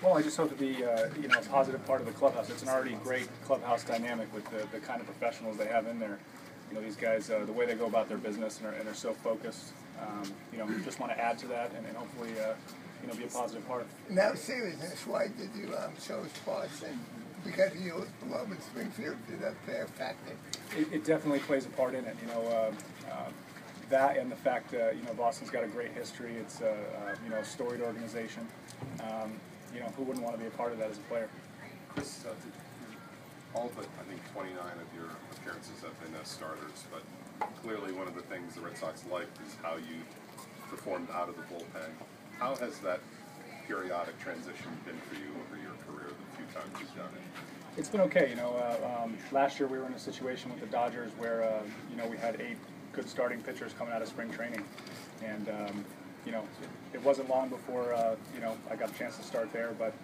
Well, I just hope to be a positive part of the clubhouse. It's an already great clubhouse dynamic with the kind of professionals they have in there. These guys, the way they go about their business and are so focused. Just want to add to that and hopefully, be a positive part. Now, seriousness, why did you chose Boston? Because you love in Springfield, did that play a factor? It definitely plays a part in it. That and the fact Boston's got a great history. It's a storied organization. Who wouldn't want to be a part of that as a player? Chris, all but I think 29 of your appearances have been as starters, but clearly one of the things the Red Sox liked is how you performed out of the bullpen. How has that periodic transition been for you over your career, the few times you've done it? It's been okay. Last year we were in a situation with the Dodgers where we had 8 good starting pitchers coming out of spring training, and it wasn't long before I got a chance to start there. But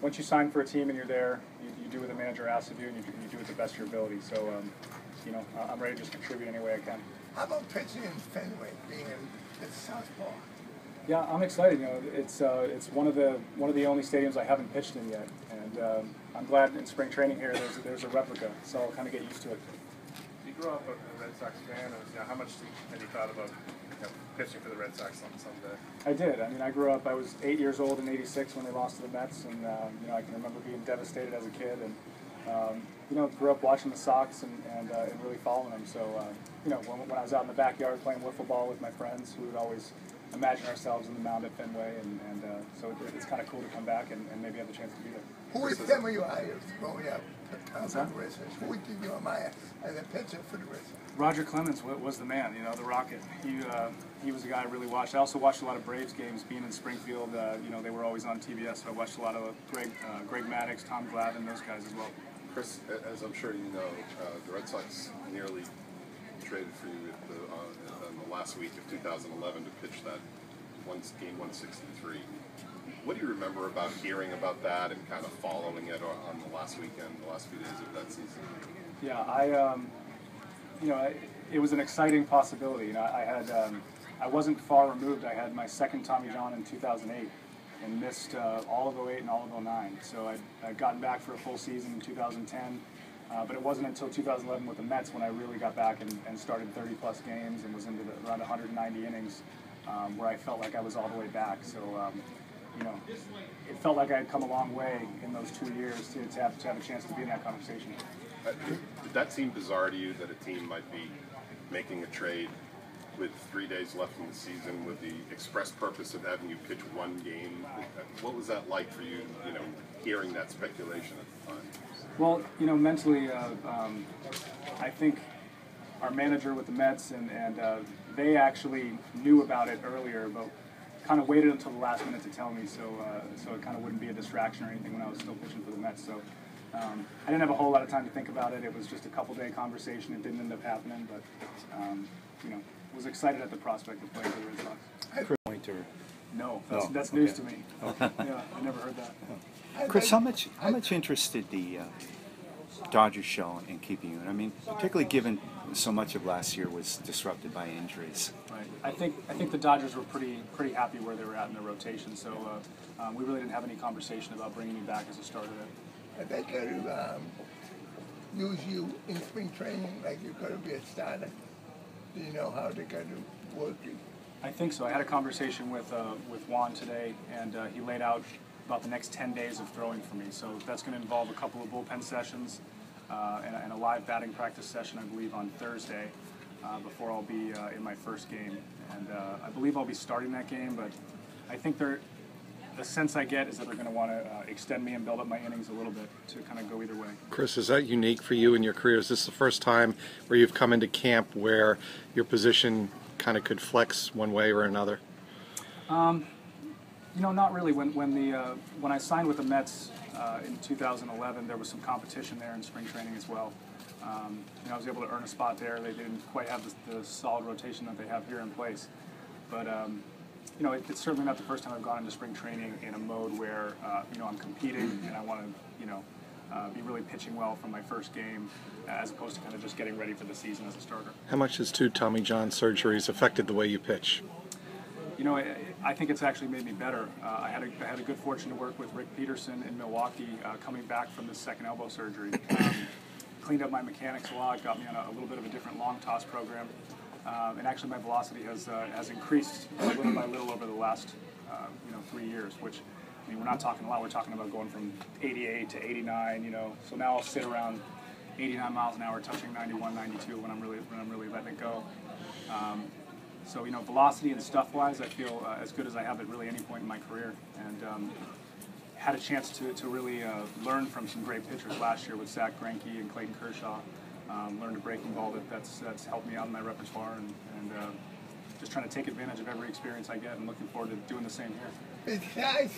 once you sign for a team and you're there, you do what the manager asks of you, and you do it the best of your ability. So I'm ready to just contribute any way I can. How about pitching in Fenway, being in Southpaw? Yeah, I'm excited. It's one of the only stadiums I haven't pitched in yet, and I'm glad in spring training here there's a replica, so I'll kind of get used to it. You grew up a Red Sox fan. How much have you thought about pitching for the Red Sox someday? I did. I grew up. I was 8 years old in '86 when they lost to the Mets, and I can remember being devastated as a kid, and grew up watching the Sox and really following them. So when I was out in the backyard playing wiffle ball with my friends, we would always imagine ourselves in the mound at Fenway, and so it's kind of cool to come back and maybe have the chance to be there. Who was some of your idols growing up for that? the Red Sox? Who did you admire as a pitcher for the Red Sox? Roger Clemens was the man, the Rocket. He was the guy I really watched. I also watched a lot of Braves games. Being in Springfield, they were always on TBS, so I watched a lot of Greg Maddux, Tom Glavine, those guys as well. Chris, as I'm sure you know, the Red Sox nearly traded for you in the last week of 2011 to pitch that game 163. What do you remember about hearing about that and kind of following it on the last weekend, the last few days of that season? Yeah, it was an exciting possibility. I wasn't far removed. I had my second Tommy John in 2008 and missed all of '08 and all of '09. So I'd gotten back for a full season in 2010, but it wasn't until 2011 with the Mets when I really got back and started 30-plus games and was into around 190 innings, where I felt like I was all the way back. So, it felt like I had come a long way in those 2 years to have a chance to be in that conversation. Did that seem bizarre to you that a team might be making a trade with 3 days left in the season with the express purpose of having you pitch one game? What was that like for you, hearing that speculation at the time? Well, mentally, I think our manager with the Mets and they actually knew about it earlier, but kind of waited until the last minute to tell me, so it kind of wouldn't be a distraction or anything when I was still pitching for the Mets. So I didn't have a whole lot of time to think about it. It was just a couple-day conversation. It didn't end up happening, but was excited at the prospect of playing for the Red Sox. Pointer. No, that's news to me. Yeah, I never heard that. Chris, how much interest did the Dodgers show in keeping you? I mean, particularly given so much of last year was disrupted by injuries. Right. I think the Dodgers were pretty happy where they were at in their rotation. So we really didn't have any conversation about bringing me back as a starter there. Are they going to use you in spring training like you're going to be a starter? Do you know how they're going to work you? I think so. I had a conversation with Juan today, and he laid out about the next 10 days of throwing for me. So that's going to involve a couple of bullpen sessions and a live batting practice session, I believe, on Thursday before I'll be in my first game. And I believe I'll be starting that game, but I think the sense I get is that they're going to want to extend me and build up my innings a little bit to kind of go either way. Chris, is that unique for you in your career? Is this the first time where you've come into camp where your position kind of could flex one way or another? Not really. When I signed with the Mets in 2011, there was some competition there in spring training as well. I was able to earn a spot there. They didn't quite have the solid rotation that they have here in place, but it's certainly not the first time I've gone into spring training in a mode where I'm competing and I want to be really pitching well from my first game, as opposed to kind of just getting ready for the season as a starter. How much has 2 Tommy John surgeries affected the way you pitch? I think it's actually made me better. I had a good fortune to work with Rick Peterson in Milwaukee, coming back from this second elbow surgery. Cleaned up my mechanics a lot, got me on a little bit of a different long toss program, and actually my velocity has increased little by little over the last 3 years. Which, I mean, we're not talking a lot. We're talking about going from 88 to 89. So now I'll sit around 89 miles an hour, touching 91, 92 when I'm really letting it go. So, velocity and stuff-wise, I feel as good as I have at really any point in my career. And had a chance to really learn from some great pitchers last year with Zach Greinke and Clayton Kershaw. Learned a breaking ball that's helped me out in my repertoire, and just trying to take advantage of every experience I get, and looking forward to doing the same here. Besides